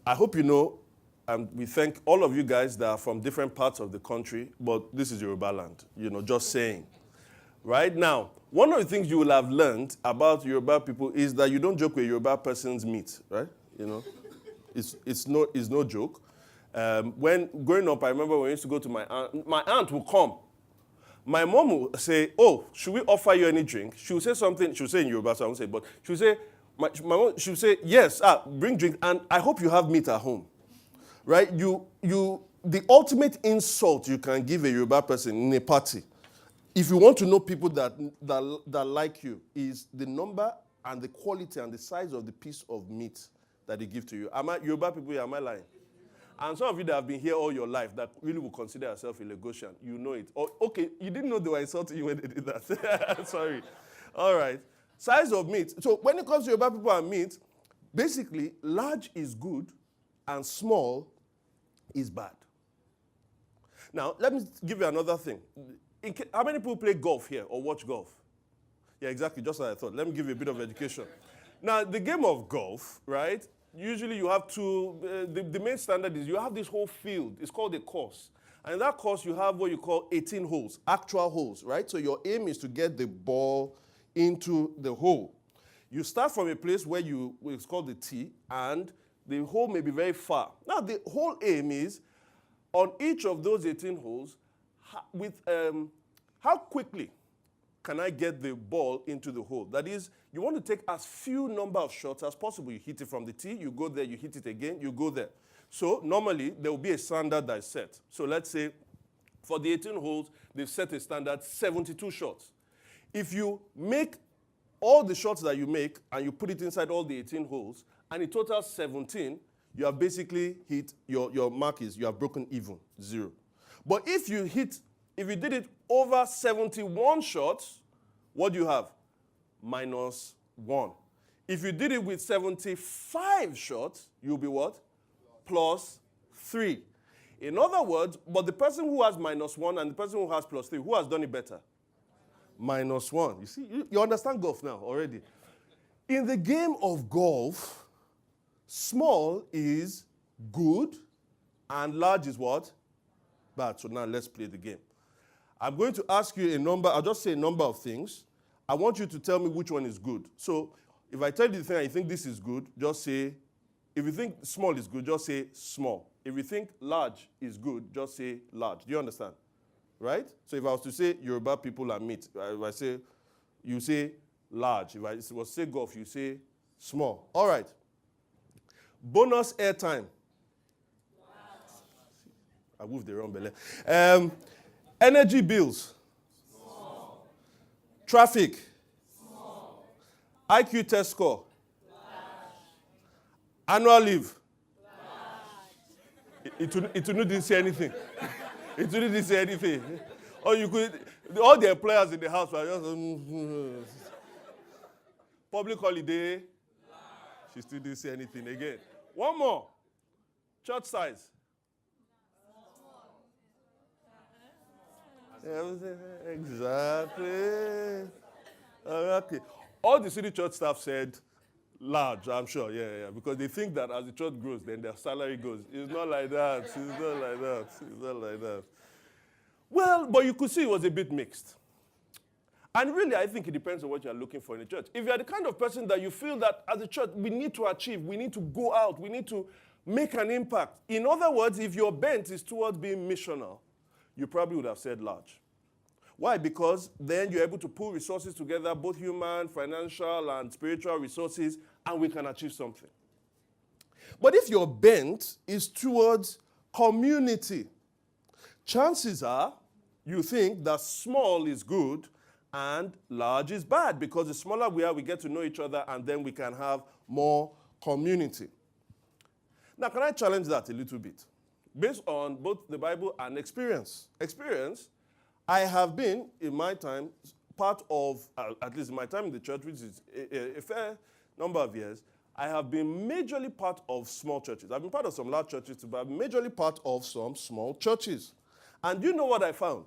I hope you know, and we thank all of you guys that are from different parts of the country, but this is Yoruba land, just saying. Right now, one of the things you will have learned about Yoruba people is that you don't joke with Yoruba person's meat, right? It's no joke. When growing up, I remember when I used to go to my aunt will come. My mom will say, oh, should we offer you any drink? She will say something, she will say in Yoruba, so I won't say, but she will say, my mom, she will say, yes, bring drink, and I hope you have meat at home. Right? The ultimate insult you can give a Yoruba person in a party, if you want to know people that like you, is the number and the quality and the size of the piece of meat that they give to you. Yoruba people, am I lying? And some of you that have been here all your life that really will consider yourself a Lagosian, you know it. Oh, okay, you didn't know they were insulting you when they did that. Sorry. All right. Size of meat. So when it comes to Yoruba people and meat, basically, large is good and small is bad. Now, let me give you another thing. How many people play golf here or watch golf? Yeah, exactly, just as I thought. Let me give you a bit of education. Now, the game of golf, right, usually you have the main standard is you have this whole field. It's called a course. And in that course, you have what you call 18 holes, actual holes, right? So your aim is to get the ball into the hole. You start from a place where it's called the tee, and the hole may be very far. Now, the whole aim is, on each of those 18 holes, how quickly can I get the ball into the hole? That is, you want to take as few number of shots as possible. You hit it from the tee, you go there, you hit it again, you go there. So normally, there will be a standard that is set. So let's say, for the 18 holes, they've set a standard 72 shots. If you make all the shots that you make and you put it inside all the 18 holes, and in total 17, you have basically hit, your mark is, you have broken even, 0. But if you did it over 71 shots, what do you have? -1. If you did it with 75 shots, you'll be what? +3. In other words, but the person who has -1 and the person who has +3, who has done it better? -1. You see, you understand golf now already. In the game of golf, small is good and large is what? Bad. So now let's play the game. I'm going to ask you a number. I'll just say a number of things. I want you to tell me which one is good. So if I tell you the thing and you think this is good, just say, if you think small is good, just say small. If you think large is good, just say large. Do you understand? Right? So if I was to say Yoruba people and meat, if I say, you say large. If I was to say golf, you say small. All right. Bonus airtime. I moved the wrong belly. Energy bills. Small. Traffic. Small. IQ test score. Large. Annual leave. Large. It didn't say anything. It didn't say anything. Or you could, all the employers in the house were just, public holiday. Large. She still didn't say anything again. One more. Church size. Exactly. Okay. All the city church staff said large, I'm sure, yeah, because they think that as the church grows, then their salary goes. It's not like that. It's not like that. It's not like that. Well, but you could see it was a bit mixed. And really, I think it depends on what you're looking for in a church. If you're the kind of person that you feel that as a church, we need to achieve, we need to go out, we need to make an impact. In other words, if your bent is towards being missional, you probably would have said large. Why? Because then you're able to pull resources together, both human, financial, and spiritual resources, and we can achieve something. But if your bent is towards community, chances are you think that small is good and large is bad, because the smaller we are, we get to know each other, and then we can have more community. Now, can I challenge that a little bit? Based on both the Bible and experience. I have been, in my time, part of, at least in my time in the church, which is a fair number of years, I have been majorly part of small churches. I've been part of some large churches too, but I'm majorly part of some small churches. And you know what I found?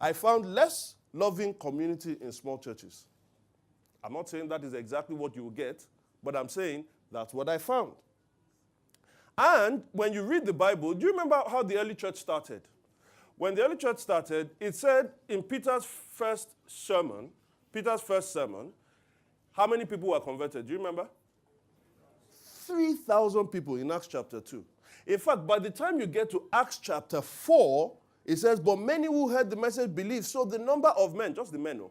I found less loving community in small churches. I'm not saying that is exactly what you will get, but I'm saying that's what I found. And when you read the Bible, do you remember how the early church started? When the early church started, it said in Peter's first sermon, how many people were converted? Do you remember? 3,000 people in Acts chapter 2. In fact, by the time you get to Acts chapter 4, it says, but many who heard the message believed. So the number of men, just the men,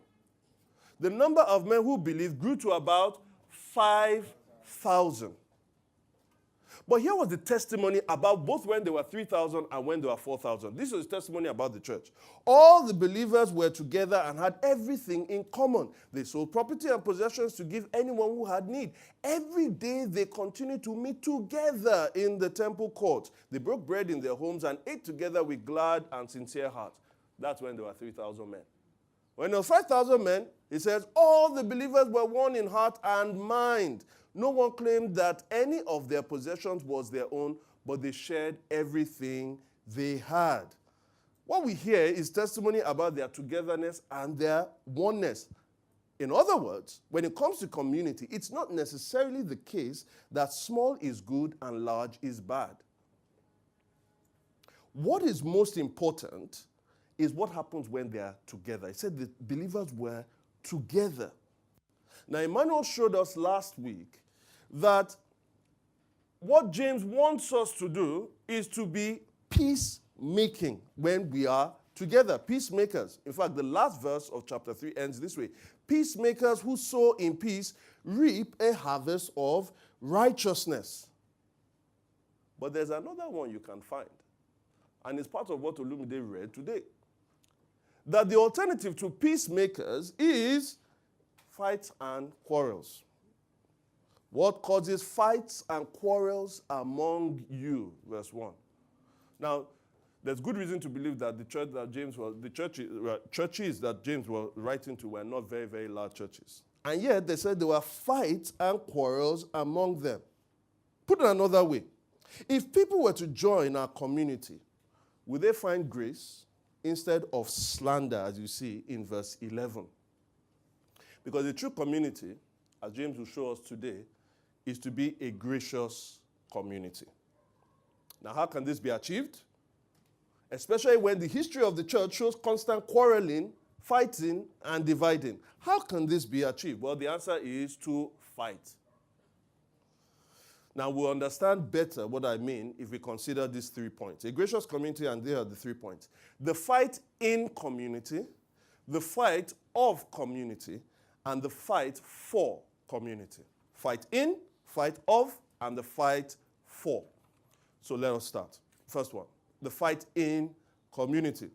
the number of men who believed grew to about 5,000. But here was the testimony about both when there were 3,000 and when there were 4,000. This is testimony about the church. All the believers were together and had everything in common. They sold property and possessions to give anyone who had need. Every day they continued to meet together in the temple courts. They broke bread in their homes and ate together with glad and sincere hearts. That's when there were 3,000 men. When there were 5,000 men, it says, all the believers were one in heart and mind. No one claimed that any of their possessions was their own, but they shared everything they had. What we hear is testimony about their togetherness and their oneness. In other words, when it comes to community, it's not necessarily the case that small is good and large is bad. What is most important is what happens when they are together. It said the believers were together. Now, Emmanuel showed us last week that what James wants us to do is to be peacemaking when we are together. Peacemakers. In fact, the last verse of chapter 3 ends this way. Peacemakers who sow in peace reap a harvest of righteousness. But there's another one you can find. And it's part of what Olumide read today. That the alternative to peacemakers is fights and quarrels. What causes fights and quarrels among you? Verse 1. Now, there's good reason to believe that churches that James was writing to were not very, very large churches. And yet, they said there were fights and quarrels among them. Put it another way. If people were to join our community, would they find grace instead of slander, as you see in verse 11? Because the true community, as James will show us today, is to be a gracious community. Now, how can this be achieved? Especially when the history of the church shows constant quarreling, fighting, and dividing. How can this be achieved? Well, the answer is to fight. Now, we'll understand better what I mean if we consider these 3 points. A gracious community, and there are the 3 points. The fight in community, the fight of community, and the fight for community. Fight in, fight of, and the fight for. So let us start. First one, the fight in community.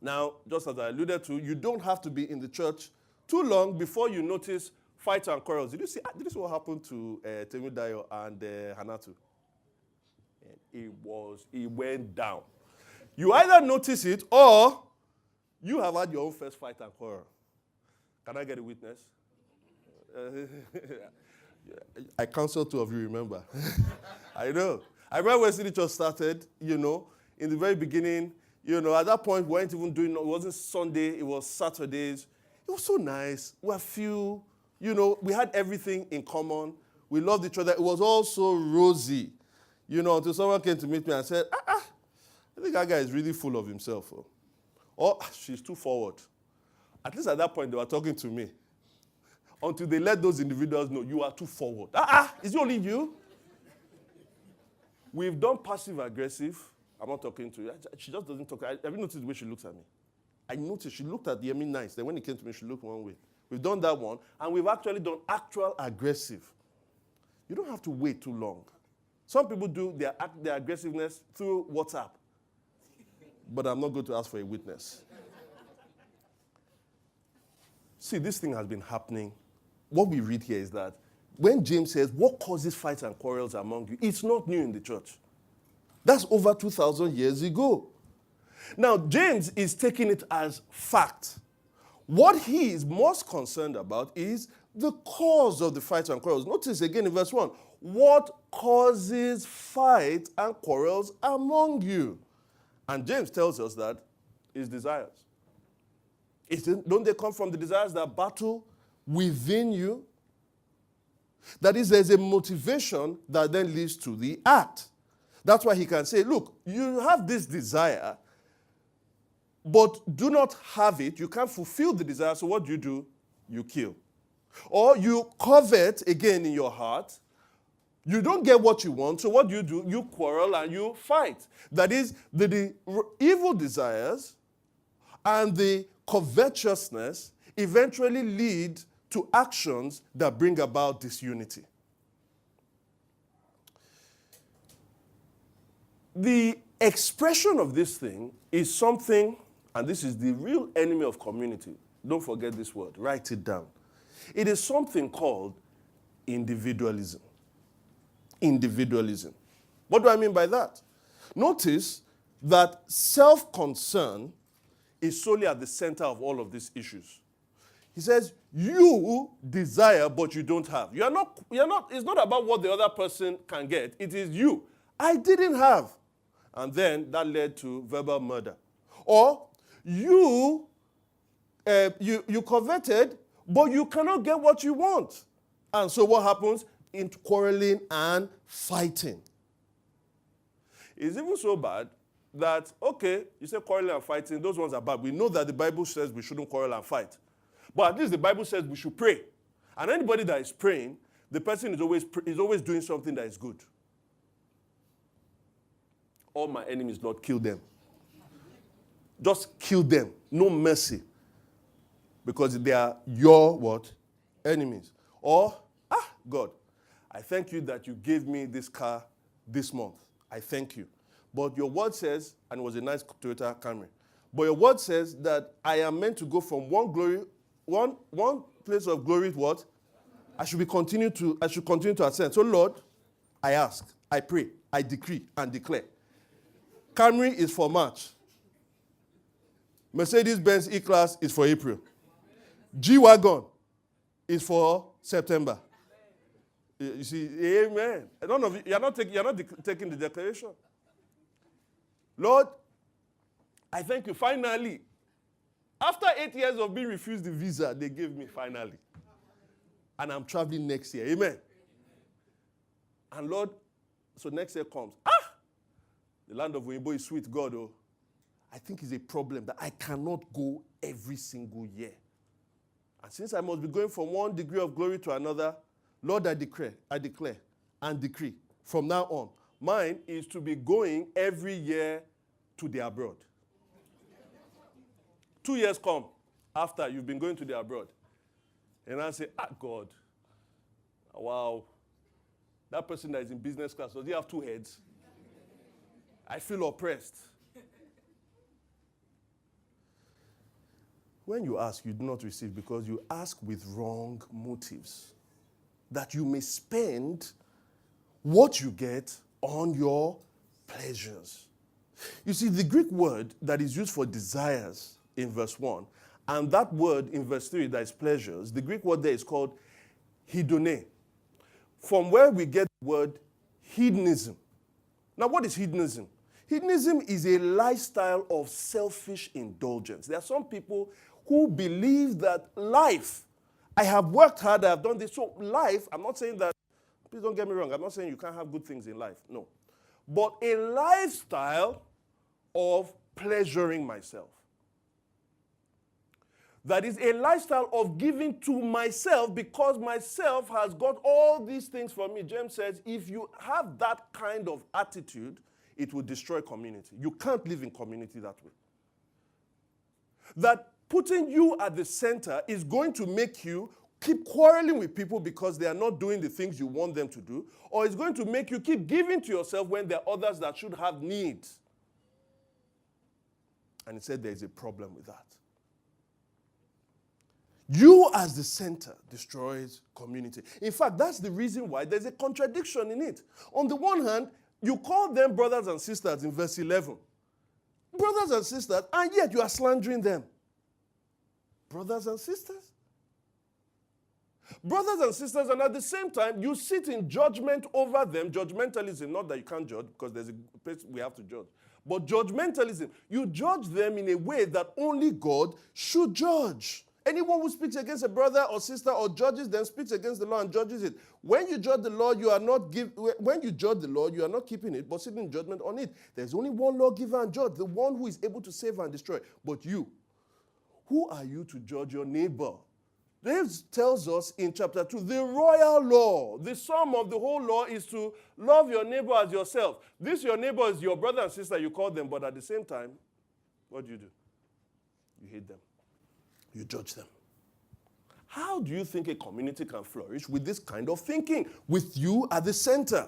Now, just as I alluded to, you don't have to be in the church too long before you notice fights and quarrels. Did you see what happened to Temidayo and Hanatu? It went down. You either notice it or you have had your own first fight and quarrel. Can I get a witness? I counsel 2 of you, remember. I know. I remember when City Church started, in the very beginning, at that point, we weren't even doing, it wasn't Sunday, it was Saturdays. It was so nice. We were few, we had everything in common. We loved each other. It was all so rosy, until someone came to meet me and said, I think that guy is really full of himself. Or she's too forward. At least at that point, they were talking to me. Until they let those individuals know, you are too forward. Is it only you? We've done passive-aggressive. I'm not talking to you. She just doesn't talk. Have you noticed the way she looks at me? I noticed she looked at Yemi nice. Then when he came to me, she looked one way. We've done that one. And we've actually done actual aggressive. You don't have to wait too long. Some people do their aggressiveness through WhatsApp. But I'm not going to ask for a witness. See, this thing has been happening. What we read here is that when James says, what causes fights and quarrels among you? It's not new in the church. That's over 2,000 years ago. Now, James is taking it as fact. What he is most concerned about is the cause of the fights and quarrels. Notice again in verse 1, what causes fight and quarrels among you? And James tells us that it's desires. Don't they come from the desires that battle within you? That is, there's a motivation that then leads to the act. That's why he can say, look, you have this desire, but do not have it. You can't fulfill the desire, so what do? You kill. Or you covet again in your heart. You don't get what you want, so what do? You quarrel and you fight. That is, the evil desires and the covetousness eventually lead to actions that bring about disunity. The expression of this thing is something, and this is the real enemy of community. Don't forget this word. Write it down. It is something called individualism. Individualism. What do I mean by that? Notice that self-concern is solely at the center of all of these issues. He says, you desire, but you don't have. It's not about what the other person can get. It is you. I didn't have. And then that led to verbal murder. Or you coveted, but you cannot get what you want. And so what happens? In quarreling and fighting. It's even so bad that, okay, you say quarreling and fighting, those ones are bad. We know that the Bible says we shouldn't quarrel and fight. But at least the Bible says we should pray. And anybody that is praying, the person is always doing something that is good. All my enemies, Lord, kill them. Just kill them. No mercy. Because they are your what? Enemies. Or, God, I thank you that you gave me this car this month. I thank you. But your word says, and it was a nice Toyota Camry, but your word says that I am meant to go from one place of glory, what? I should continue to ascend. So Lord, I ask, I pray, I decree and declare. Camry is for March. Mercedes-Benz E-Class is for April. G-Wagon is for September. You see, amen. None of you, you're not taking the declaration. Lord, I thank you. Finally, after 8 years of being refused the visa, they gave me finally. And I'm traveling next year. Amen. And Lord, so next year comes. The land of Oyinbo is sweet, God. Oh, I think it's a problem that I cannot go every single year. And since I must be going from one degree of glory to another, Lord, I declare, and decree from now on, mine is to be going every year to the abroad. 2 years come after you've been going to the abroad. And I say, God, wow, that person that is in business class, does he have 2 heads? I feel oppressed. When you ask, you do not receive because you ask with wrong motives. That you may spend what you get on your pleasures. You see, the Greek word that is used for desires in verse 1, and that word in verse 3 that is pleasures, the Greek word there is called hedone, from where we get the word hedonism. Now, what is hedonism? Hedonism is a lifestyle of selfish indulgence. There are some people who believe that life, I have worked hard, I have done this. So life, I'm not saying that, please don't get me wrong, I'm not saying you can't have good things in life. No. But a lifestyle of pleasuring myself. That is a lifestyle of giving to myself because myself has got all these things for me. James says, if you have that kind of attitude, it will destroy community. You can't live in community that way. That putting you at the center is going to make you keep quarreling with people because they are not doing the things you want them to do, or it's going to make you keep giving to yourself when there are others that should have needs. And he said there is a problem with that. You as the center destroys community. In fact, that's the reason why there's a contradiction in it. On the one hand, you call them brothers and sisters in verse 11. Brothers and sisters, and yet you are slandering them. Brothers and sisters? Brothers and sisters, and at the same time, you sit in judgment over them. Judgmentalism, not that you can't judge, because there's a place we have to judge. But judgmentalism, you judge them in a way that only God should judge. Anyone who speaks against a brother or sister or judges them speaks against the law and judges it. When you judge the law, you are not keeping it, but sitting in judgment on it. There's only one lawgiver and judge, the one who is able to save and destroy. But you, who are you to judge your neighbor? This tells us in chapter 2, the royal law, the sum of the whole law is to love your neighbor as yourself. This your neighbor is your brother and sister, you call them, but at the same time, what do? You hate them. You judge them. How do you think a community can flourish with this kind of thinking, with you at the center?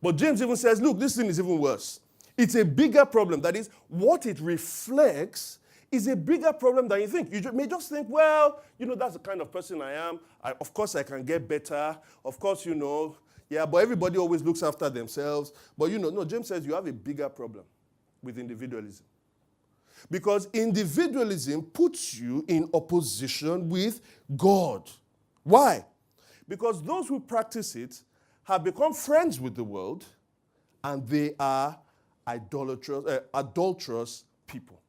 But James even says, look, this thing is even worse. It's a bigger problem. That is, what it reflects is a bigger problem than you think. You may just think, well, that's the kind of person I am. Of course, I can get better. Of course, but everybody always looks after themselves. But no, James says you have a bigger problem with individualism. Because individualism puts you in opposition with God. Why? Because those who practice it have become friends with the world, and they are adulterous people.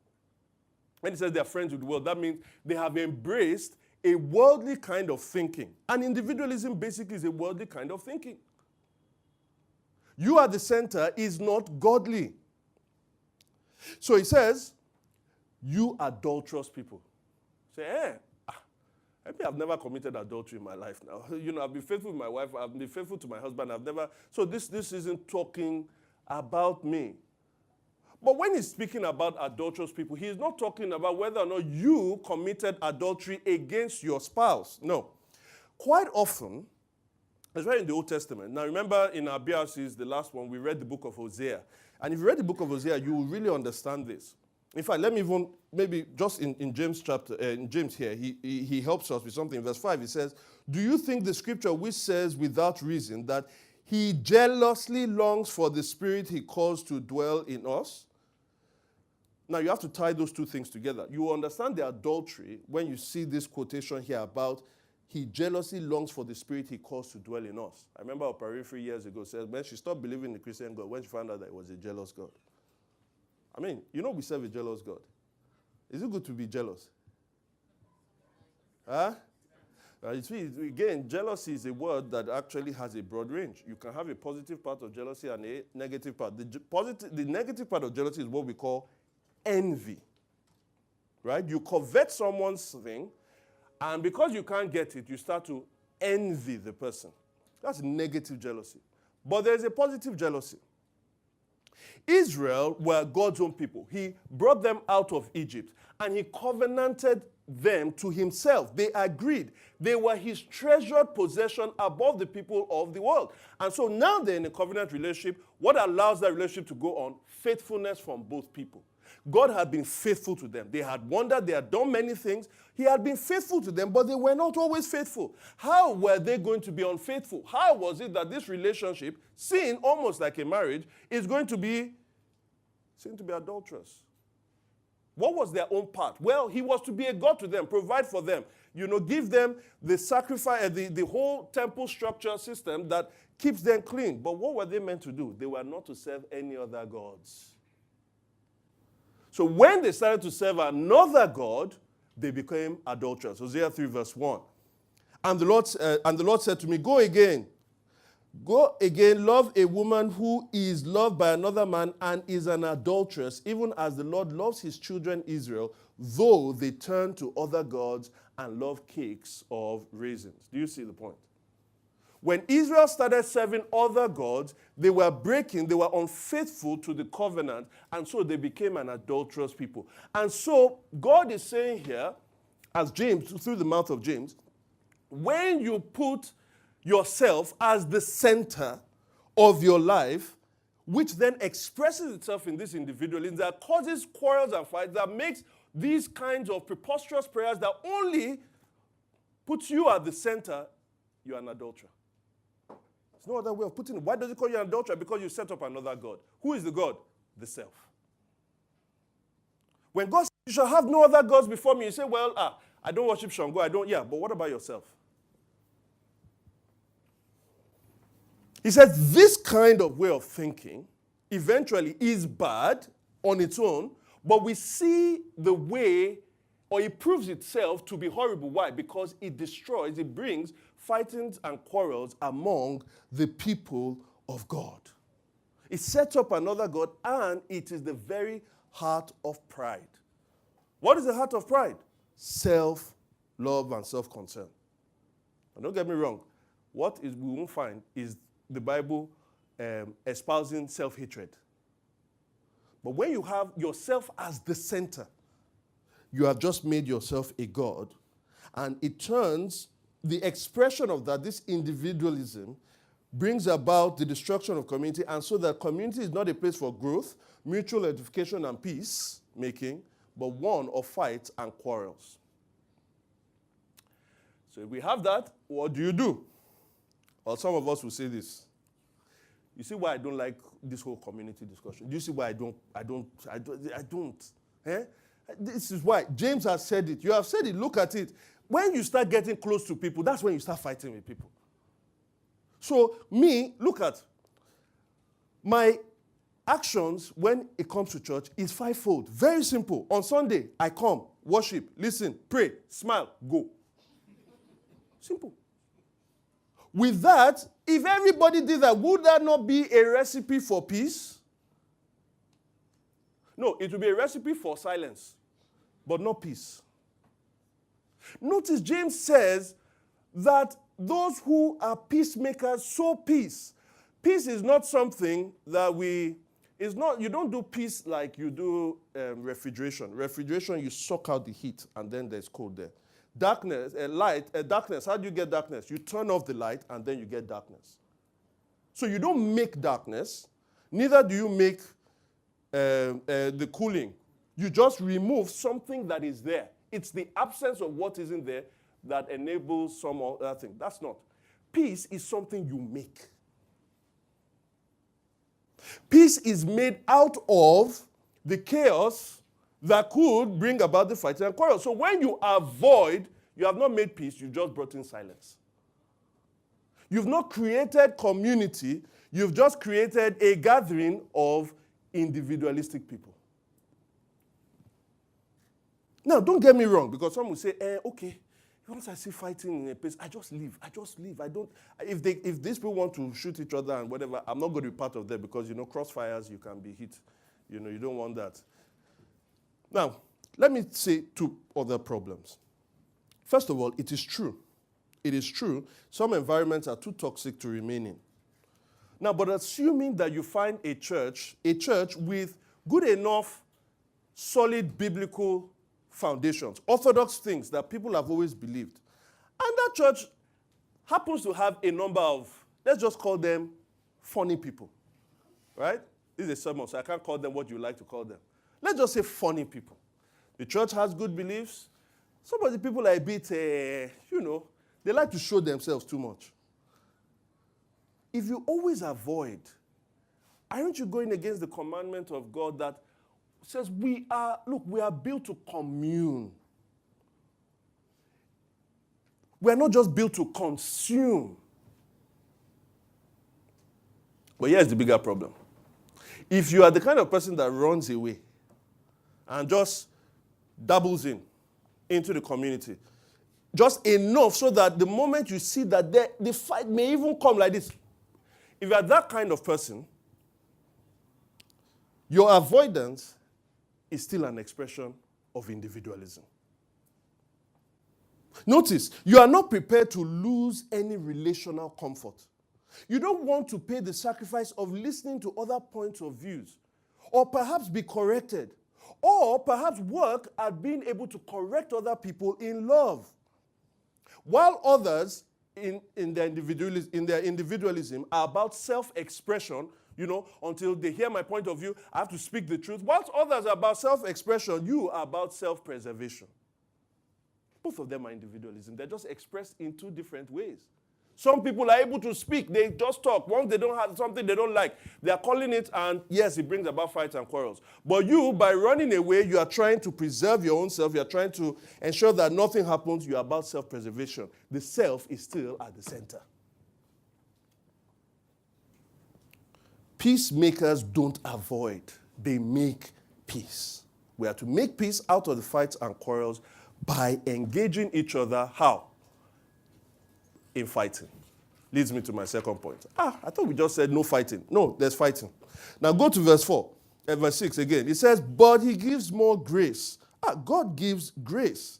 When he says they are friends with the world, that means they have embraced a worldly kind of thinking. And individualism basically is a worldly kind of thinking. You at the center is not godly. So he says, you adulterous people. Say, maybe I've never committed adultery in my life now. I've been faithful to my wife, I've been faithful to my husband, so this isn't talking about me. But when he's speaking about adulterous people, he's not talking about whether or not you committed adultery against your spouse. No. Quite often, especially in the Old Testament. Now remember in our BRCs, the last one, we read the book of Hosea. And if you read the book of Hosea, you will really understand this. In fact, let me even, maybe just in James chapter, in James here, he helps us with something. In verse 5, he says, do you think the scripture which says without reason that he jealously longs for the spirit he caused to dwell in us? Now, you have to tie those two things together. You will understand the adultery when you see this quotation here about he jealously longs for the spirit he caused to dwell in us. I remember Oprah 3 years ago said when she stopped believing in the Christian God, when she found out that it was a jealous God. I mean, we serve a jealous God. Is it good to be jealous? Huh? Again, jealousy is a word that actually has a broad range. You can have a positive part of jealousy and a negative part. The negative part of jealousy is what we call envy. Right? You covet someone's thing, and because you can't get it, you start to envy the person. That's negative jealousy. But there's a positive jealousy. Israel were God's own people. He brought them out of Egypt, and he covenanted them to himself. They agreed. They were his treasured possession above the people of the world. And so now they're in a covenant relationship. What allows that relationship to go on? Faithfulness from both people. God had been faithful to them. They had wandered. They had done many things. He had been faithful to them, but they were not always faithful. How were they going to be unfaithful? How was it that this relationship, seen almost like a marriage, is going to be seen to be adulterous? What was their own part? Well, he was to be a God to them, provide for them, give them the sacrifice, the whole temple structure system that keeps them clean. But what were they meant to do? They were not to serve any other gods. So when they started to serve another God, they became adulterers. Hosea 3 verse 1. And the Lord said to me, Go again, love a woman who is loved by another man and is an adulteress, even as the Lord loves his children Israel, though they turn to other gods and love cakes of raisins. Do you see the point? When Israel started serving other gods, they were unfaithful to the covenant, and so they became an adulterous people. And so God is saying here, as James, through the mouth of James, when you put yourself as the center of your life, which then expresses itself in this individualism that causes quarrels and fights, that makes these kinds of preposterous prayers that only puts you at the center, you're an adulterer. There's no other way of putting it. Why does it call you an adulterer? Because you set up another God. Who is the God? The self. When God says, you shall have no other gods before me, you say, well, I don't worship Shango, but what about yourself? He says this kind of way of thinking eventually is bad on its own, but we see the way or it proves itself to be horrible. Why? Because it destroys, it brings fightings and quarrels among the people of God. It sets up another God, and it is the very heart of pride. What is the heart of pride? Self-love and self-concern. And don't get me wrong, we won't find is the Bible espousing self-hatred. But when you have yourself as the center, you have just made yourself a God, and it turns the expression of that, this individualism, brings about the destruction of community, and so that community is not a place for growth, mutual edification, and peace making, but one of fights and quarrels. So if we have that, what do you do? Well, some of us will say this. You see why I don't like this whole community discussion? Do you see why I don't? Eh? This is why. James has said it. You have said it. Look at it. When you start getting close to people, that's when you start fighting with people. So look at my actions when it comes to church is fivefold. Very simple. On Sunday, I come, worship, listen, pray, smile, go. Simple. With that, if everybody did that, would that not be a recipe for peace? No, it would be a recipe for silence, but not peace. Notice James says that those who are peacemakers sow peace. Peace is not something that you don't do peace like you do refrigeration. Refrigeration, you suck out the heat and then there's cold there. Darkness, darkness, how do you get darkness? You turn off the light and then you get darkness. So you don't make darkness, neither do you make the cooling. You just remove something that is there. It's the absence of what isn't there that enables some other thing. That's not. Peace is something you make. Peace is made out of the chaos that could bring about the fighting and quarrel. So when you avoid, you have not made peace, you just brought in silence. You've not created community, you've just created a gathering of individualistic people. Now, don't get me wrong, because some will say, okay, once I see fighting in a place, I just leave. I don't. If these people want to shoot each other and whatever, I'm not going to be part of that because, crossfires, you can be hit. You don't want that. Now, let me say two other problems. First of all, it is true. It is true. Some environments are too toxic to remain in. Now, but assuming that you find a church with good enough, solid biblical foundations, orthodox things that people have always believed, and that church happens to have a number of, let's just call them funny people, right? This is a sermon, so I can't call them what you like to call them. Let's just say funny people. The church has good beliefs. Some of the people are a bit, they like to show themselves too much. If you always avoid, aren't you going against the commandment of God that says we are built to commune. We are not just built to consume. But here's the bigger problem. If you are the kind of person that runs away and just dabbles into the community, just enough so that the moment you see that the fight may even come like this, if you are that kind of person, your avoidance is still an expression of individualism. Notice, you are not prepared to lose any relational comfort. You don't want to pay the sacrifice of listening to other points of views, or perhaps be corrected, or perhaps work at being able to correct other people in love. While others in their individualism are about self-expression, until they hear my point of view, I have to speak the truth. Whilst others are about self-expression, you are about self-preservation. Both of them are individualism. They're just expressed in two different ways. Some people are able to speak. They just talk. Once they don't have something they don't like, they are calling it, and yes, it brings about fights and quarrels. But you, by running away, you are trying to preserve your own self. You are trying to ensure that nothing happens. You are about self-preservation. The self is still at the center. Peacemakers don't avoid. They make peace. We are to make peace out of the fights and quarrels By engaging each other, how? In fighting. Leads me to my second point. I thought we just said no fighting. No, there's fighting. Now go to verse 4 and verse 6 again. It says, but he gives more grace. God gives grace.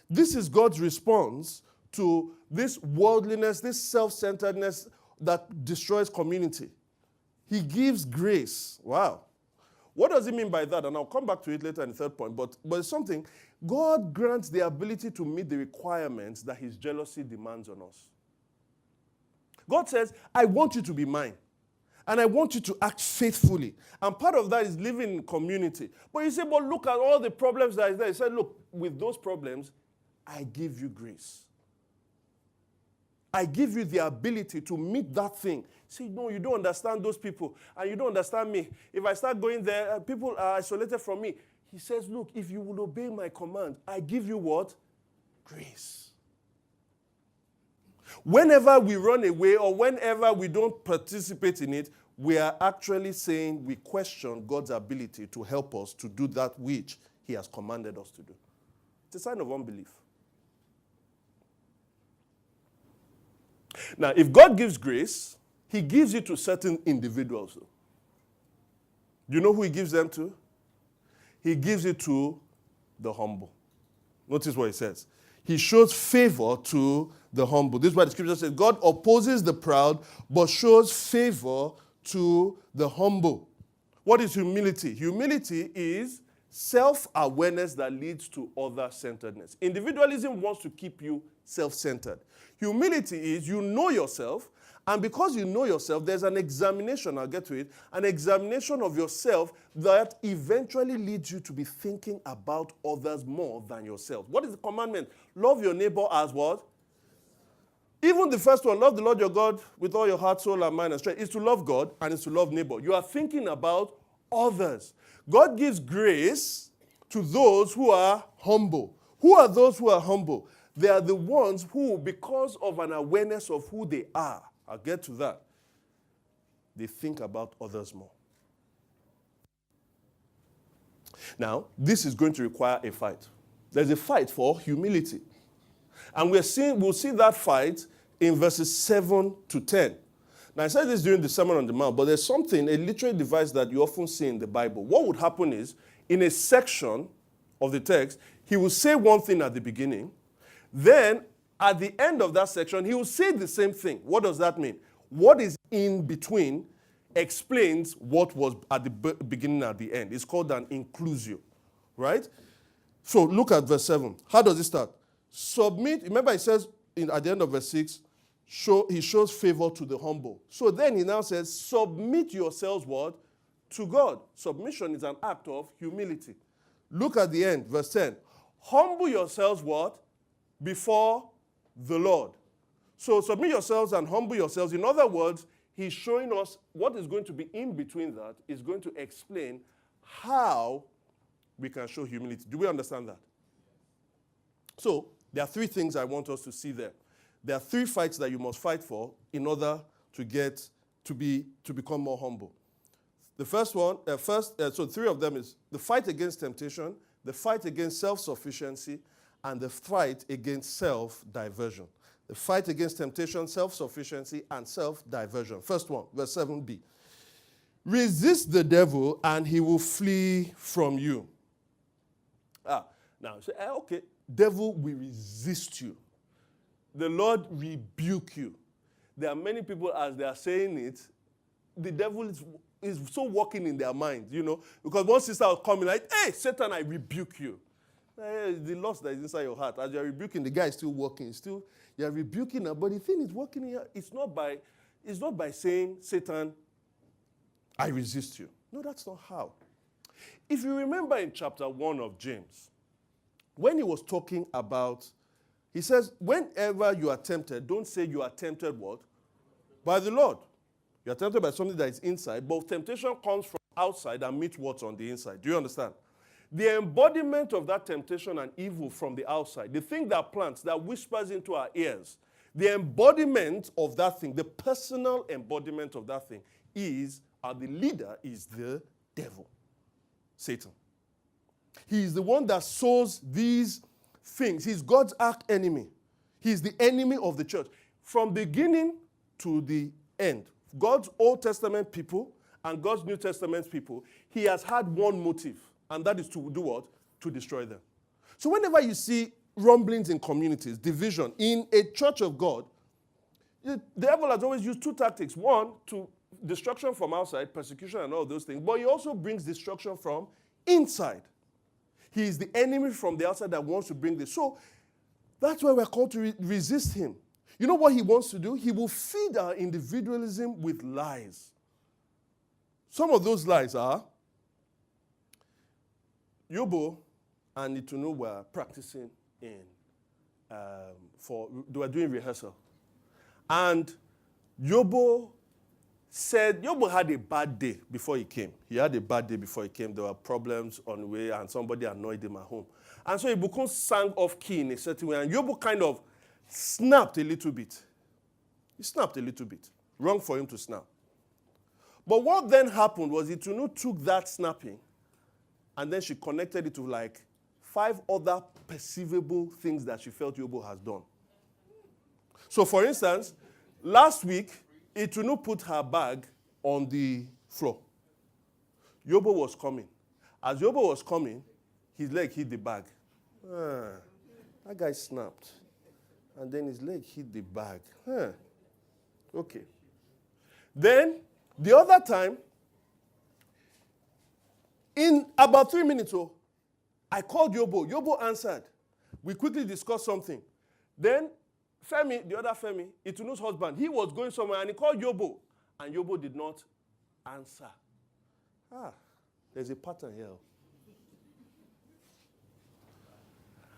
This is God's response to this worldliness, this self-centeredness that destroys community. He gives grace. Wow. What does he mean by that? And I'll come back to it later in the third point. But it's something. God grants the ability to meet the requirements that his jealousy demands on us. God says, I want you to be mine. And I want you to act faithfully. And part of that is living in community. But you say, but look at all the problems that is there. He said, look, with those problems, I give you grace. I give you the ability to meet that thing. See, no, you don't understand those people. And you don't understand me. If I start going there, people are isolated from me. He says, look, if you will obey my command, I give you what? Grace. Whenever we run away or whenever we don't participate in it, we are actually saying we question God's ability to help us to do that which he has commanded us to do. It's a sign of unbelief. Now, if God gives grace, he gives it to certain individuals. Do you know who he gives them to? He gives it to the humble. Notice what he says. He shows favor to the humble. This is why the scripture says, God opposes the proud, but shows favor to the humble. What is humility? Humility is self-awareness that leads to other-centeredness. Individualism wants to keep you self-centered. Humility is you know yourself, and because you know yourself, there's an examination, I'll get to it, an examination of yourself that eventually leads you to be thinking about others more than yourself. What is the commandment? Love your neighbor as what? Even the first one, love the Lord your God with all your heart, soul, and mind and strength, is to love God and is to love neighbor. You are thinking about others. God gives grace to those who are humble. Who are those who are humble? They are the ones who, because of an awareness of who they are, I'll get to that, they think about others more. Now, this is going to require a fight. There's a fight for humility. And we'll see that fight in verses 7 to 10. Now, I said this during the Sermon on the Mount, but there's something, a literary device that you often see in the Bible. What would happen is, in a section of the text, he will say one thing at the beginning, then at the end of that section, he will say the same thing. What does that mean? What is in between explains what was at the beginning and at the end. It's called an inclusio, right? So look at verse 7. How does it start? Submit. Remember, it says at the end of verse 6, he shows favor to the humble. So then he now says, submit yourselves what? To God. Submission is an act of humility. Look at the end, verse 10. Humble yourselves what? Before the Lord. So submit yourselves and humble yourselves. In other words, he's showing us what is going to be in between that is going to explain how we can show humility. Do we understand that? So there are three things I want us to see there. There are three fights that you must fight for in order to become more humble. The first one, so three of them is the fight against temptation, the fight against self-sufficiency, and the fight against self-diversion. The fight against temptation, self-sufficiency, and self-diversion. First one, verse 7b. Resist the devil, and he will flee from you. Now, say, okay, devil will resist you. The Lord rebuke you. There are many people, as they are saying it, the devil is so working in their mind, because one sister will come in like, hey, Satan, I rebuke you. The lust that is inside your heart, as you're rebuking, the guy is still working. You're rebuking her, but the thing is working here. It's not by saying, Satan, I resist you. No, that's not how. If you remember in chapter 1 of James, when he was talking about, he says, whenever you are tempted, don't say you are tempted what? By the Lord. You are tempted by something that is inside, but temptation comes from outside and meets what's on the inside. Do you understand? The embodiment of that temptation and evil from the outside, the thing that plants, that whispers into our ears, the embodiment of that thing, the personal embodiment of that thing the leader is the devil, Satan. He is the one that sows these things. He's God's arch enemy. He's the enemy of the church. From beginning to the end, God's Old Testament people and God's New Testament people, he has had one motive, and that is to do what? To destroy them. So whenever you see rumblings in communities, division, in a church of God, the devil has always used two tactics. One, to destruction from outside, persecution and all those things, but he also brings destruction from inside. He is the enemy from the outside that wants to bring this. So that's why we're called to resist him. You know what he wants to do? He will feed our individualism with lies. Some of those lies are, Yobo and Itunu were practicing they were doing rehearsal. And Yobo had a bad day before he came. He had a bad day before he came. There were problems on the way, and somebody annoyed him at home. And so Ibukun sang off key in a certain way, and Yobo kind of snapped a little bit. He snapped a little bit. Wrong for him to snap. But what then happened was Itunu took that snapping, and then she connected it to like 5 other perceivable things that she felt Yobo has done. So for instance, last week, Itunu put her bag on the floor. Yobo was coming. As Yobo was coming, his leg hit the bag. That guy snapped. And then his leg hit the bag. Okay. Then, the other time, in about 3 minutes, I called Yobo. Yobo answered. We quickly discussed something. Then, Femi, the other Femi, Itunu's husband, he was going somewhere and he called Yobo. And Yobo did not answer. There's a pattern here.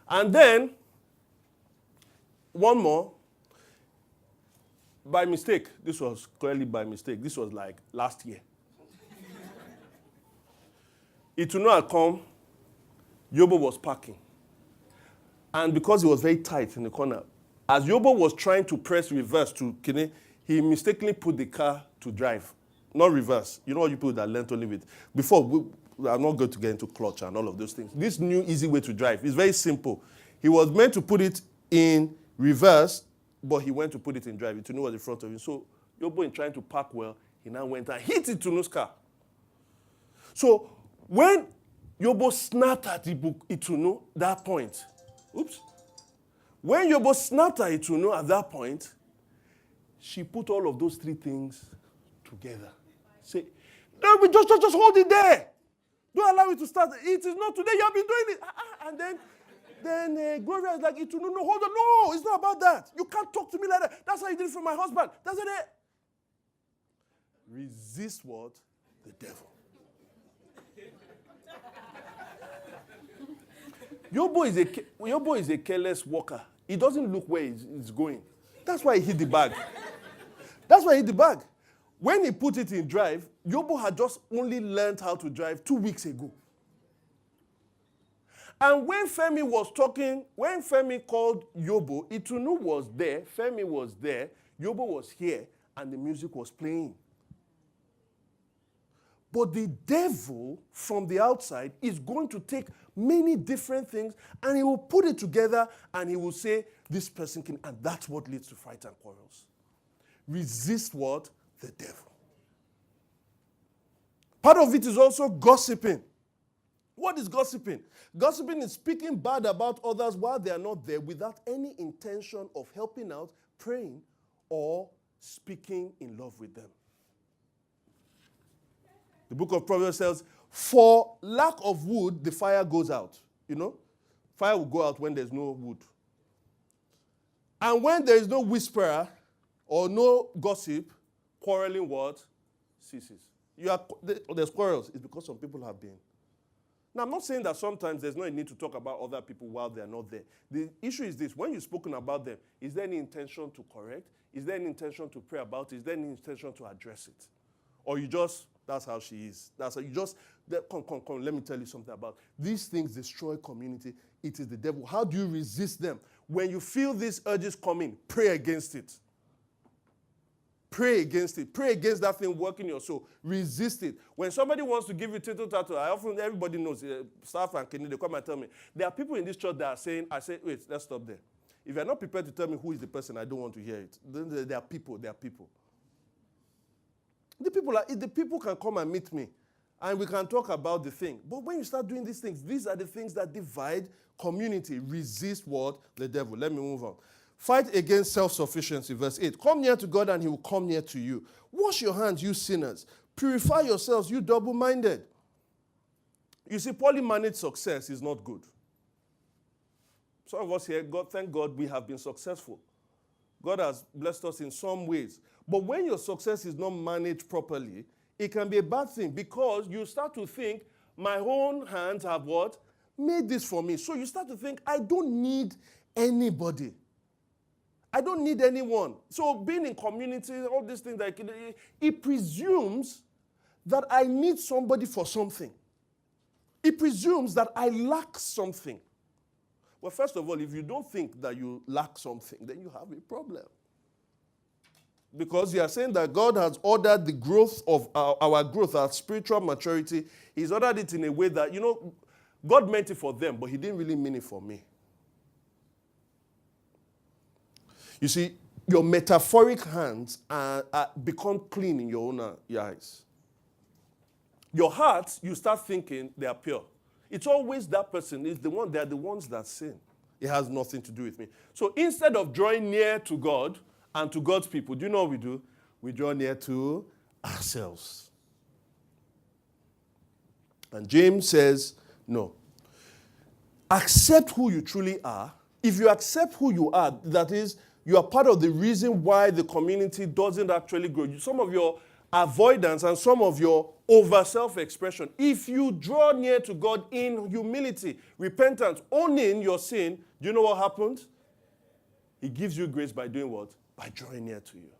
And then, one more, by mistake. This was clearly by mistake. This was like last year. Itunu had come, Yobo was parking. And because he was very tight in the corner, as Yobo was trying to press reverse to Kine, he mistakenly put the car to drive, not reverse. You know what you put that learned only with. Before, I'm not going to get into clutch and all of those things. This new easy way to drive is very simple. He was meant to put it in reverse, but he went to put it in drive. Itunu was in front of him. So Yobo, in trying to park well, he now went and hit Itunu's car. So when Yobo snapped at Itunu that point, when Yobo snapped at Itunu at that point, she put all of those 3 things together. Say, no, just hold it there. Don't allow it to start. It is not today. You have been doing it. And then Gloria is like, Itunu, no, hold on. No, it's not about that. You can't talk to me like that. That's how you did it for my husband. That's it. Resist what? The devil. Yobo is a careless walker. He doesn't look where he's going. That's why he hit the bag. When he put it in drive, Yobo had just only learned how to drive 2 weeks ago. And when Femi called Yobo, Itunu was there, Femi was there, Yobo was here, and the music was playing. But the devil from the outside is going to take many different things and he will put it together and he will say, this person can, and that's what leads to fight and quarrels. Resist what? The devil. Part of it is also gossiping. What is gossiping? Gossiping is speaking bad about others while they are not there without any intention of helping out, praying, or speaking in love with them. The book of Proverbs says, for lack of wood, the fire goes out. You know? Fire will go out when there's no wood. And when there is no whisperer or no gossip, quarreling what? Ceases. There's quarrels. It's because some people have been. Now, I'm not saying that sometimes there's no need to talk about other people while they're not there. The issue is this. When you've spoken about them, is there any intention to correct? Is there any intention to pray about it? Is there any intention to address it? Or you just, that's how she is. That's how you just, come, let me tell you something about. These things destroy community. It is the devil. How do you resist them? When you feel these urges coming, pray against it. Pray against it. Pray against that thing working in your soul. Resist it. When somebody wants to give you title tattoo, everybody knows, staff and Kenny, they come and tell me. There are people in this church that are saying, I say, wait, let's stop there. If you're not prepared to tell me who is the person, I don't want to hear it. Then there are people. The people can come and meet me, and we can talk about the thing. But when you start doing these things, these are the things that divide community. Resist what? The devil. Let me move on. Fight against self-sufficiency. Verse 8. Come near to God and he will come near to you. Wash your hands, you sinners. Purify yourselves, you double-minded. You see, poorly managed success is not good. Some of us here, thank God we have been successful. God has blessed us in some ways. But when your success is not managed properly, it can be a bad thing because you start to think, my own hands have what? Made this for me. So you start to think, I don't need anybody. I don't need anyone. So being in community, all these things, it presumes that I need somebody for something. It presumes that I lack something. Well, first of all, if you don't think that you lack something, then you have a problem. Because you are saying that God has ordered the growth of our growth, our spiritual maturity. He's ordered it in a way that, God meant it for them, but he didn't really mean it for me. You see, your metaphoric hands become clean in your own eyes. Your heart, you start thinking they are pure. It's always that person. They're the ones that sin. It has nothing to do with me. So instead of drawing near to God and to God's people, do you know what we do? We draw near to ourselves. And James says, no. Accept who you truly are. If you accept who you are, that is, you are part of the reason why the community doesn't actually grow. Some of your avoidance and some of your over self-expression. If you draw near to God in humility, repentance, owning your sin, do you know what happens? He gives you grace by doing what? By drawing near to you.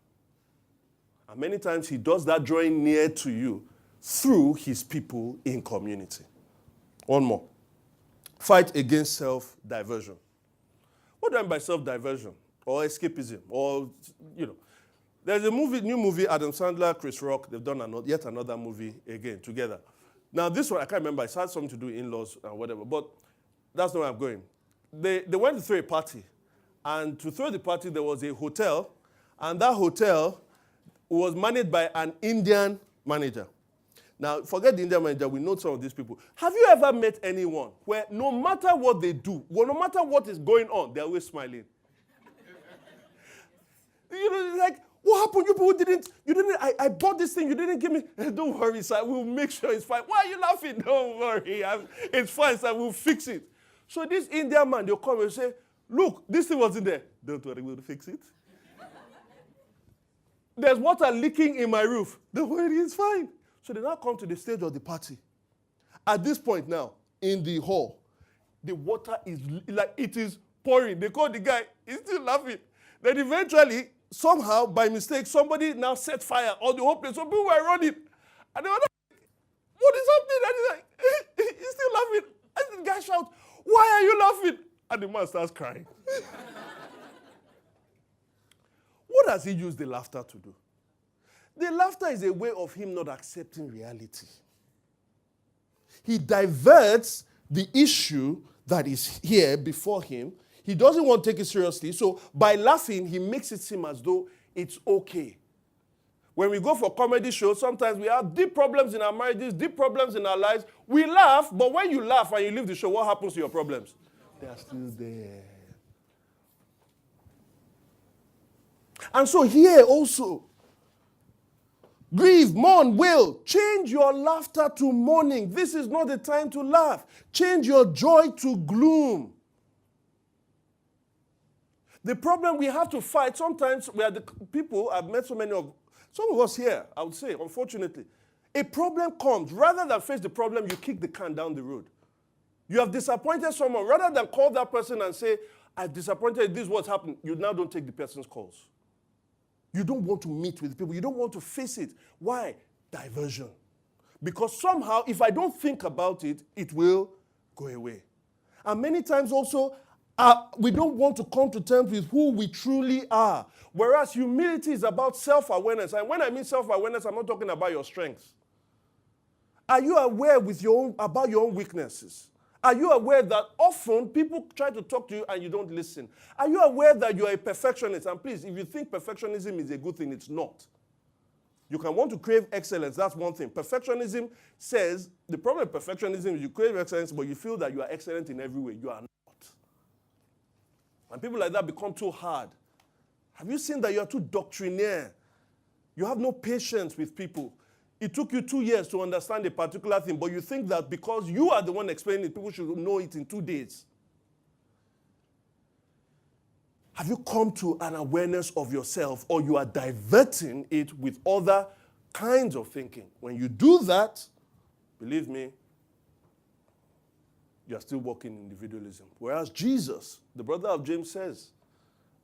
And many times he does that drawing near to you through his people in community. One more. Fight against self-diversion. What do I mean by self-diversion? Or escapism? Or, There's a new movie, Adam Sandler, Chris Rock, they've done yet another movie again, together. Now, this one, I can't remember, it had something to do with in-laws and whatever, but that's not where I'm going. They went to throw a party, and to throw the party, there was a hotel, and that hotel was managed by an Indian manager. Now, forget the Indian manager, we know some of these people. Have you ever met anyone where no matter what they do, no matter what is going on, they're always smiling? Like, what happened? You didn't, I bought this thing, you didn't give me. Don't worry, sir, we'll make sure it's fine. Why are you laughing? Don't worry, it's fine, sir, we'll fix it. So this Indian man, they'll come and say, look, this thing wasn't there. Don't worry, we'll fix it. There's water leaking in my roof. Don't worry, it's fine. So they now come to the stage of the party. At this point now, in the hall, the water is it is pouring. They call the guy, he's still laughing. Then eventually, somehow, by mistake, somebody now set fire on the whole place. So people were running. And they were like, what is happening? And he's like, he's still laughing. And the guy shouts, why are you laughing? And the man starts crying. What does he use the laughter to do? The laughter is a way of him not accepting reality. He diverts the issue that is here before him. He doesn't want to take it seriously. So by laughing, he makes it seem as though it's okay. When we go for comedy shows, sometimes we have deep problems in our marriages, deep problems in our lives. We laugh, but when you laugh and you leave the show, what happens to your problems? They are still there. And so here also, grieve, mourn, wail. Change your laughter to mourning. This is not the time to laugh. Change your joy to gloom. The problem we have to fight, sometimes we are the people, I've met some of us here, I would say, unfortunately. A problem comes. Rather than face the problem, you kick the can down the road. You have disappointed someone. Rather than call that person and say, I've disappointed, this is what's happened, you now don't take the person's calls. You don't want to meet with people. You don't want to face it. Why? Diversion. Because somehow, if I don't think about it, it will go away. And many times also, We don't want to come to terms with who we truly are. Whereas humility is about self-awareness. And when I mean self-awareness, I'm not talking about your strengths. Are you aware about your own weaknesses? Are you aware that often people try to talk to you and you don't listen? Are you aware that you are a perfectionist? And please, if you think perfectionism is a good thing, it's not. You can want to crave excellence, that's one thing. Perfectionism says, the problem with perfectionism is you crave excellence, but you feel that you are excellent in every way. You are not. And people like that become too hard. Have you seen that you are too doctrinaire? You have no patience with people. It took you 2 years to understand a particular thing, but you think that because you are the one explaining it, people should know it in 2 days. Have you come to an awareness of yourself, or you are diverting it with other kinds of thinking? When you do that, believe me, you are still walking in individualism. Whereas Jesus, the brother of James, says,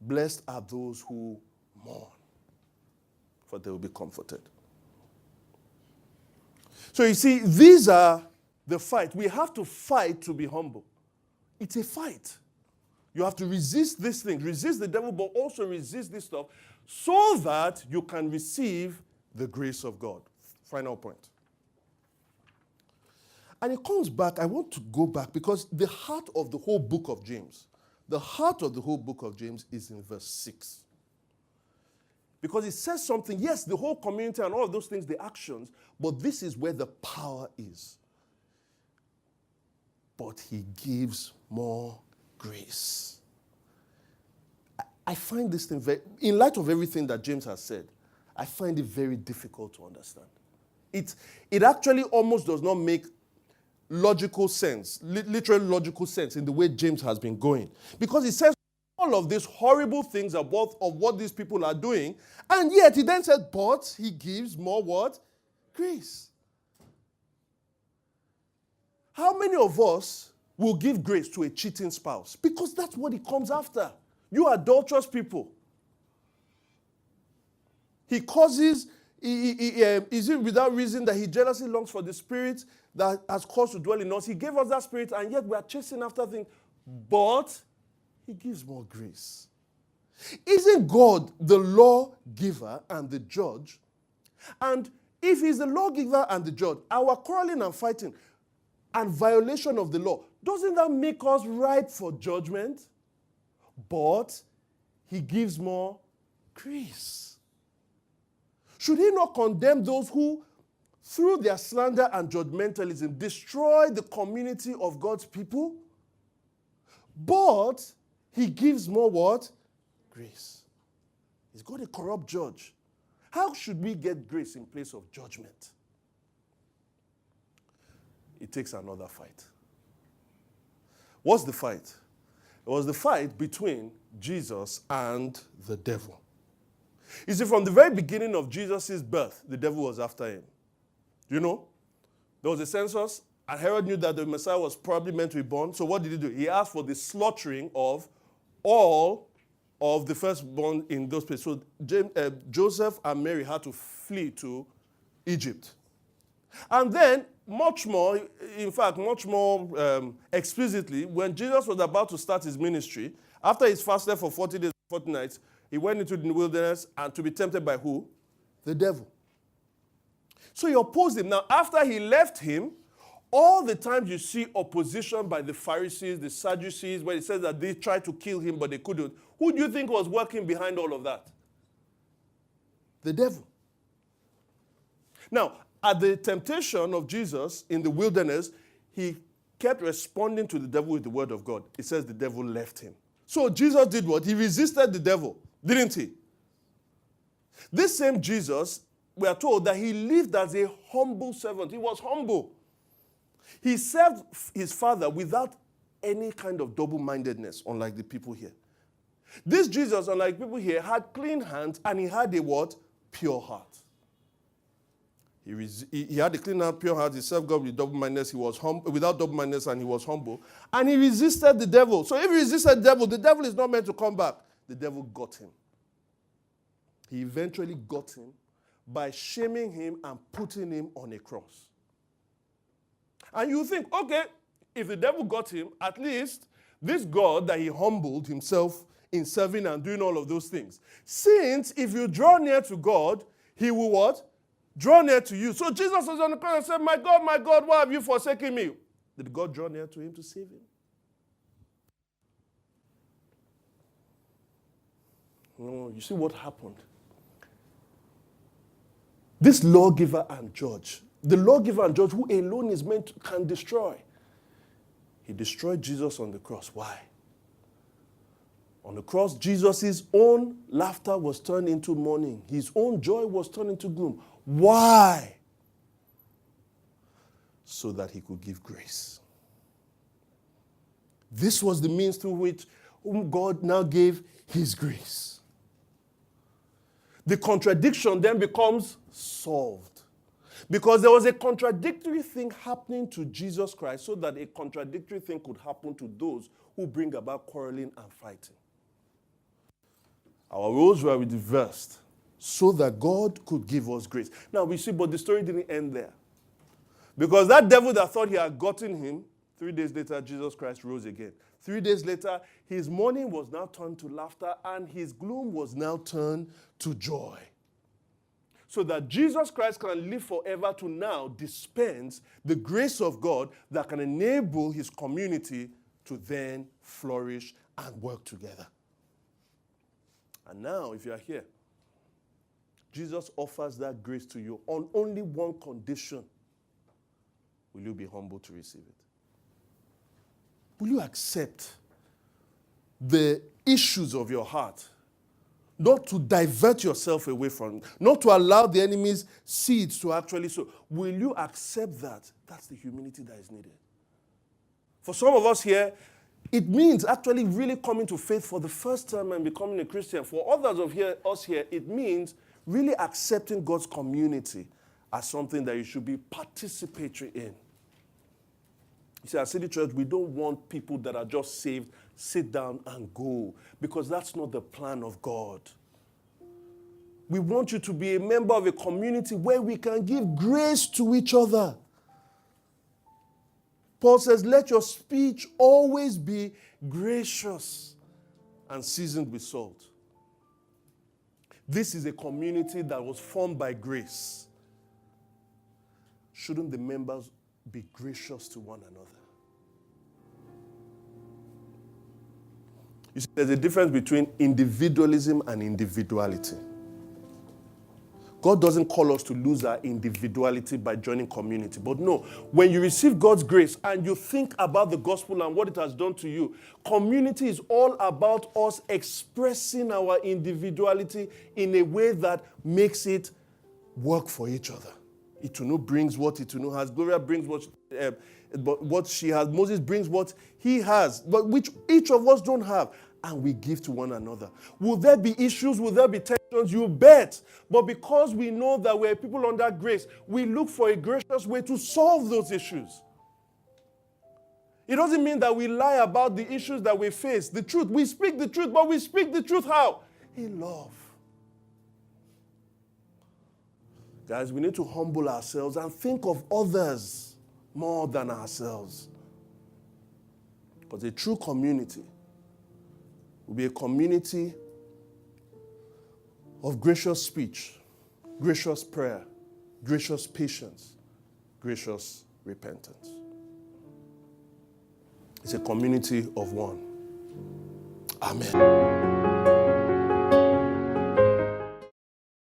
blessed are those who mourn, for they will be comforted. So you see, these are the fight. We have to fight to be humble. It's a fight. You have to resist this thing, resist the devil, but also resist this stuff so that you can receive the grace of God. Final point. And it comes back, I want to go back because the heart of the whole book of James, is in verse 6. Because it says something, yes, the whole community and all of those things, the actions, but this is where the power is. But he gives more grace. I find this thing very, in light of everything that James has said, I find it very difficult to understand. It actually almost does not make logical sense, literal logical sense in the way James has been going. Because he says all of these horrible things of what these people are doing, and yet he then said, but he gives more what? Grace. How many of us will give grace to a cheating spouse? Because that's what he comes after. You adulterous people. He causes, is it without reason that he jealously longs for the spirit that has caused to dwell in us? He gave us that spirit, and yet we are chasing after things. But he gives more grace. Isn't God the lawgiver and the judge? And if he's the lawgiver and the judge, our quarreling and fighting and violation of the law, doesn't that make us ripe for judgment? But he gives more grace. Should he not condemn those who, through their slander and judgmentalism, destroy the community of God's people? But he gives more what? Grace. He's God a corrupt judge. How should we get grace in place of judgment? It takes another fight. What's the fight? It was the fight between Jesus and the devil. You see, from the very beginning of Jesus' birth, the devil was after him. You know, there was a census, and Herod knew that the Messiah was probably meant to be born. So what did he do? He asked for the slaughtering of all of the firstborn in those places. So Joseph and Mary had to flee to Egypt. And then, much more explicitly, when Jesus was about to start his ministry, after he fasted for 40 days and 40 nights, he went into the wilderness and to be tempted by who? The devil. So he opposed him. Now, after he left him, all the times you see opposition by the Pharisees, the Sadducees, where it says that they tried to kill him, but they couldn't. Who do you think was working behind all of that? The devil. Now, at the temptation of Jesus in the wilderness, he kept responding to the devil with the word of God. It says the devil left him. So Jesus did what? He resisted the devil, didn't he? This same Jesus, we are told that he lived as a humble servant. He was humble. He served his father without any kind of double-mindedness, unlike the people here. This Jesus, unlike people here, had clean hands and he had a what? Pure heart. He had a clean heart, pure heart. He served God with double-mindedness. He was without double-mindedness, and he was humble. And he resisted the devil. So if he resisted the devil is not meant to come back. The devil got him. He eventually got him by shaming him and putting him on a cross. And you think, okay, if the devil got him, at least This God that he humbled himself in serving and doing all of those things. Since if you draw near to God, he will what? Draw near to you. So Jesus was on the cross and said, my God, why have you forsaken me? Did God draw near to him to save him? No, you see what happened? This lawgiver and judge, the lawgiver and judge who alone is meant to, can destroy. He destroyed Jesus on the cross. Why? On the cross, Jesus' own laughter was turned into mourning. His own joy was turned into gloom. Why? So that he could give grace. This was the means through which God now gave his grace. The contradiction then becomes solved. Because there was a contradictory thing happening to Jesus Christ so that a contradictory thing could happen to those who bring about quarreling and fighting. Our roles were reversed so that God could give us grace. Now we see, but the story didn't end there. Because that devil that thought he had gotten him, 3 days later, Jesus Christ rose again. 3 days later, his mourning was now turned to laughter and his gloom was now turned to joy. So that Jesus Christ can live forever to now dispense the grace of God that can enable his community to then flourish and work together. And now, if you are here, Jesus offers that grace to you on only one condition. Will you be humble to receive it? Will you accept the issues of your heart? Not to divert yourself away from it. Not to allow the enemy's seeds to actually sow. Will you accept that? That's the humility that is needed. For some of us here, it means actually really coming to faith for the first time and becoming a Christian. For others of us here, it means really accepting God's community as something that you should be participatory in. You see, at City Church, we don't want people that are just saved, sit down and go, because that's not the plan of God. We want you to be a member of a community where we can give grace to each other. Paul says, let your speech always be gracious and seasoned with salt. This is a community that was formed by grace. Shouldn't the members be gracious to one another? You see, there's a difference between individualism and individuality. God doesn't call us to lose our individuality by joining community. But no, when you receive God's grace and you think about the gospel and what it has done to you, community is all about us expressing our individuality in a way that makes it work for each other. Itunu brings what Itunu has. Gloria brings what she has. Moses brings what he has, but which each of us don't have. And we give to one another. Will there be issues? Will there be tensions? You bet. But because we know that we're people under grace, we look for a gracious way to solve those issues. It doesn't mean that we lie about the issues that we face. The truth. We speak the truth, but we speak the truth how? In love. Guys, we need to humble ourselves and think of others more than ourselves. Because a true community will be a community of gracious speech, gracious prayer, gracious patience, gracious repentance. It's a community of one. Amen.